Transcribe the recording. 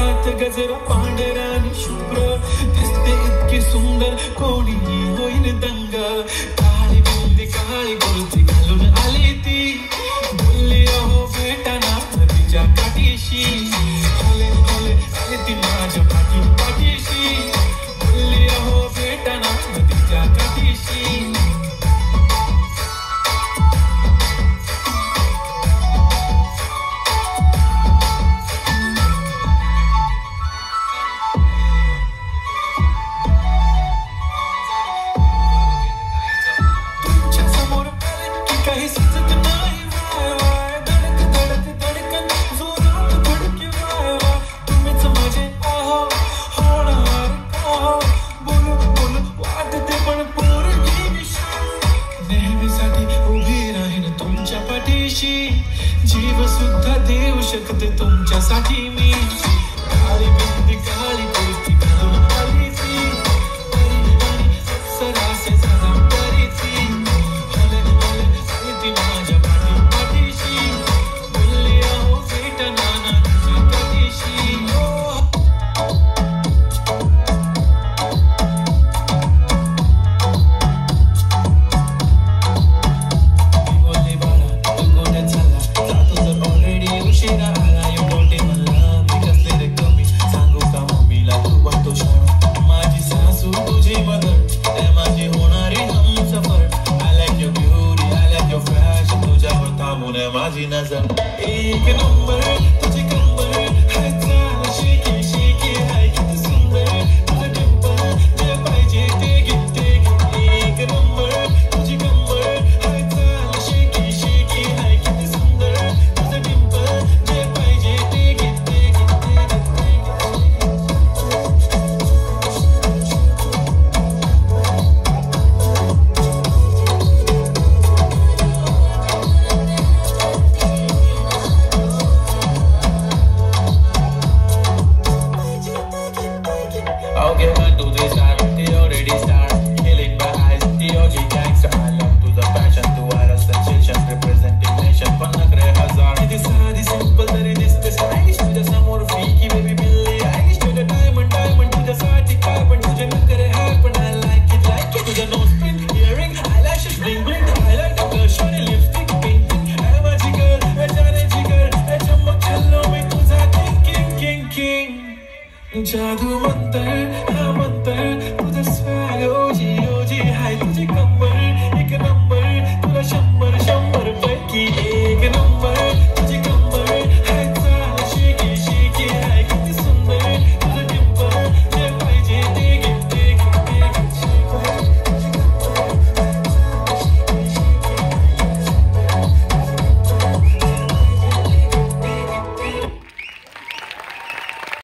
केसात गजरा पांढरा आणि शुभ्र दिसते इतकी सुंदर कोणीही होईल दंग काळी बिंदी काळी कुर्ती घालून आली ती बोलली अहो भेटाना नदीच्या काठीशी आले आले आले ती माझ्या पाठीशी बोलली अहो भेटाना नदीच्या काठीशी काही सुचत नाही वाय वाय धडक धडक धडकन जोरात धडके वाय वाय तुम्हीच माझे आहो होणार आहो बोलू बोलू वाटते पण पोरगी नेहमीसाठी उभी राहीन तुमच्या पाठीशी जीव सुद्धा देऊ शकते तुमच्यासाठी मी काळी बिंदी काळी कुर्ती घालून आली ती परी आणि अप्सरासे जरा परी ती माझ्या पाठीशी बोलली अहो भेटना नदीच्या काठीशी बोलले बाळा तू कोठे चालला जातो जर ऑलरेडी उशिरा आला एवढे म्हणला मी कसले रे कमी सांगू का मम्मीला तू बघतो शाळा माझी सासू तुझी मदर माझी होणारी Humsafar I like your beauty your fashion तुझ्यावर थांबून माझी नजर एक नंबर तुझी कंबर हाय चाल शेकी शेकी हाय किती सुंदर तुझं डिंपल जे पाहिजे ते घेते एक नंबर तुझी कंबर हाय चाल शेकी शेकी हाय किती सुंदर तुझं डिंपल जे पाहिजे ते घेते I'll get back to this time, they already start killing my eyes, D.O.G. gangster I love to the passion, to our sensation representing nation, पण नखरे हजार किती साधी simple तरी दिसते stylish तुझ्या समोर freaky baby Billie Eilish तुझ्या diamond तुझ्यासाठी काय पण तुझे नखरे हाय पण I like it तुझ्या nose print, earring, eyelashes, bling bling highlight, blush आणि lipstick pink आहे माझी girl जाने जिगर चमक चलो मी तुझा king जादू मंतर हा मंतर